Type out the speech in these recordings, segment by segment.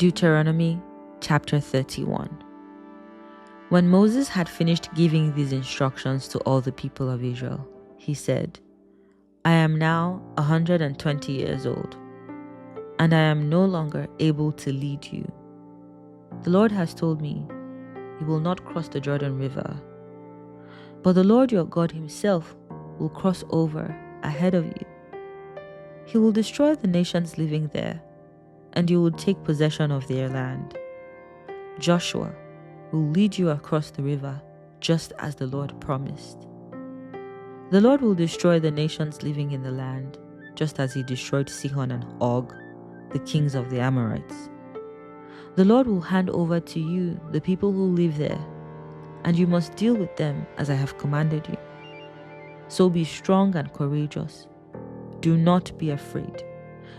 Deuteronomy chapter 31. When Moses had finished giving these instructions to all the people of Israel, he said, I am now 120 years old, and I am no longer able to lead you. The Lord has told me, you will not cross the Jordan River, but the Lord your God himself will cross over ahead of you. He will destroy the nations living there, and you will take possession of their land. Joshua will lead you across the river, just as the Lord promised. The Lord will destroy the nations living in the land, just as he destroyed Sihon and Og, the kings of the Amorites. The Lord will hand over to you the people who live there, and you must deal with them as I have commanded you. So be strong and courageous. Do not be afraid,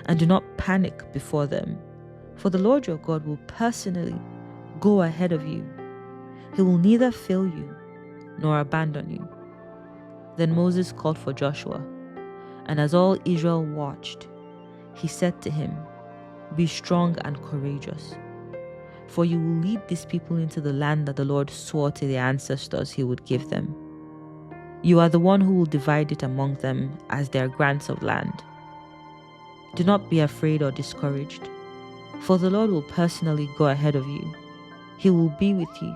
and do not panic before them, for the Lord your God will personally go ahead of you. He will neither fail you nor abandon you. Then Moses called for Joshua, and as all Israel watched, he said to him, Be strong and courageous, for you will lead these people into the land that the Lord swore to their ancestors he would give them. You are the one who will divide it among them as their grants of land. Do not be afraid or discouraged, for the Lord will personally go ahead of you. He will be with you.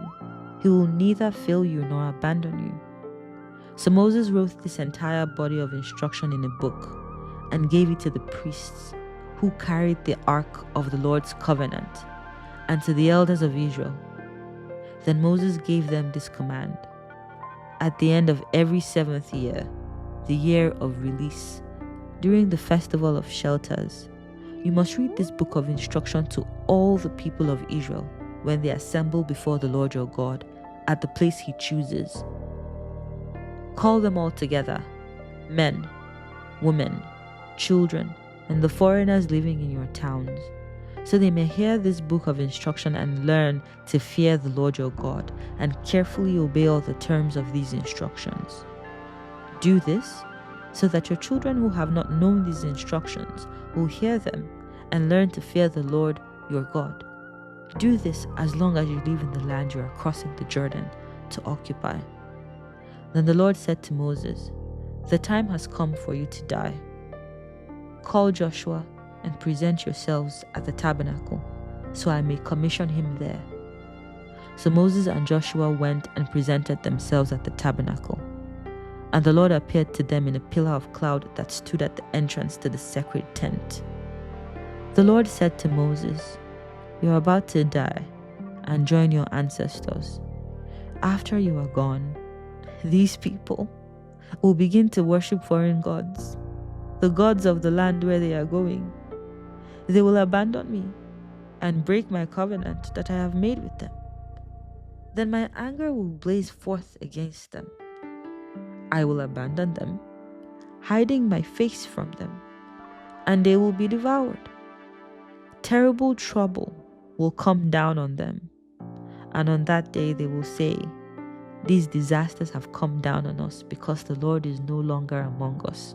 He will neither fail you nor abandon you. So Moses wrote this entire body of instruction in a book and gave it to the priests who carried the ark of the Lord's covenant, and to the elders of Israel. Then Moses gave them this command. At the end of every 7th year, the year of release, during the festival of shelters, you must read this book of instruction to all the people of Israel when they assemble before the Lord your God at the place he chooses. Call them all together, men, women, children, and the foreigners living in your towns, so they may hear this book of instruction and learn to fear the Lord your God and carefully obey all the terms of these instructions. Do this so that your children who have not known these instructions will hear them and learn to fear the Lord your God. Do this as long as you live in the land you are crossing the Jordan to occupy. Then the Lord said to Moses, The time has come for you to die. Call Joshua and present yourselves at the tabernacle, so I may commission him there. So Moses and Joshua went and presented themselves at the tabernacle. And the Lord appeared to them in a pillar of cloud that stood at the entrance to the sacred tent. The Lord said to Moses, You are about to die and join your ancestors. After you are gone, these people will begin to worship foreign gods, the gods of the land where they are going. They will abandon me and break my covenant that I have made with them. Then my anger will blaze forth against them. I will abandon them, hiding my face from them, and they will be devoured. Terrible trouble will come down on them, and on that day they will say, These disasters have come down on us because the Lord is no longer among us.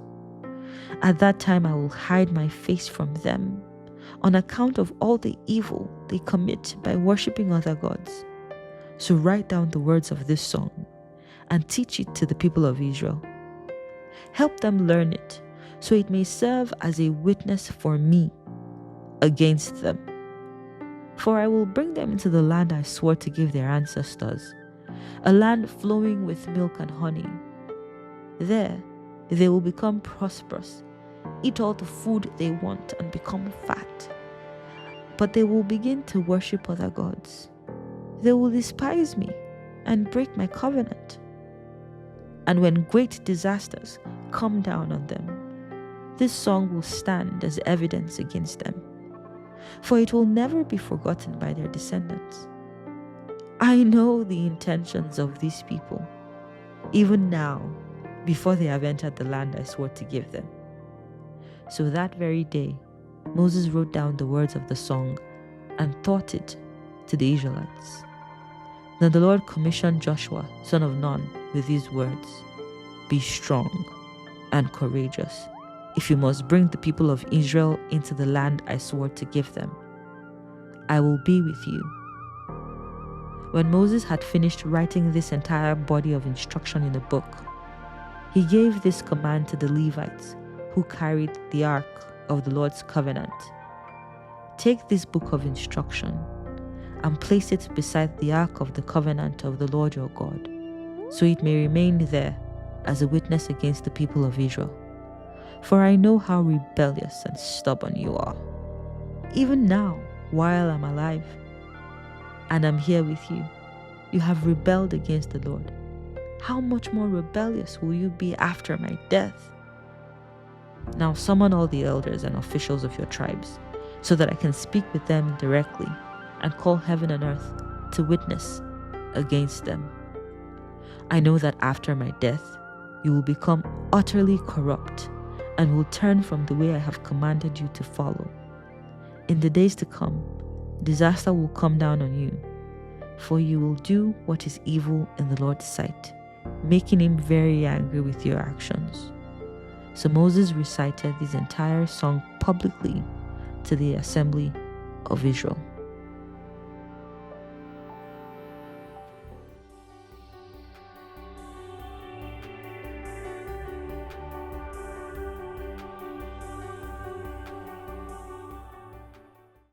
At that time I will hide my face from them on account of all the evil they commit by worshipping other gods. So write down the words of this song and teach it to the people of Israel. Help them learn it, so it may serve as a witness for me against them. For I will bring them into the land I swore to give their ancestors, a land flowing with milk and honey. There they will become prosperous, eat all the food they want, and become fat. But they will begin to worship other gods. They will despise me and break my covenant. And when great disasters come down on them, this song will stand as evidence against them, for it will never be forgotten by their descendants. I know the intentions of these people, even now, before they have entered the land I swore to give them. So that very day, Moses wrote down the words of the song and taught it to the Israelites. Then the Lord commissioned Joshua, son of Nun, with these words, Be strong and courageous, if you must bring the people of Israel into the land I swore to give them. I will be with you. When Moses had finished writing this entire body of instruction in a book, he gave this command to the Levites who carried the ark of the Lord's covenant. Take this book of instruction and place it beside the ark of the covenant of the Lord your God, so it may remain there as a witness against the people of Israel. For I know how rebellious and stubborn you are. Even now, while I'm alive and I'm here with you, you have rebelled against the Lord. How much more rebellious will you be after my death? Now summon all the elders and officials of your tribes, so that I can speak with them directly and call heaven and earth to witness against them. I know that after my death, you will become utterly corrupt and will turn from the way I have commanded you to follow. In the days to come, disaster will come down on you, for you will do what is evil in the Lord's sight, making him very angry with your actions. So Moses recited this entire song publicly to the assembly of Israel.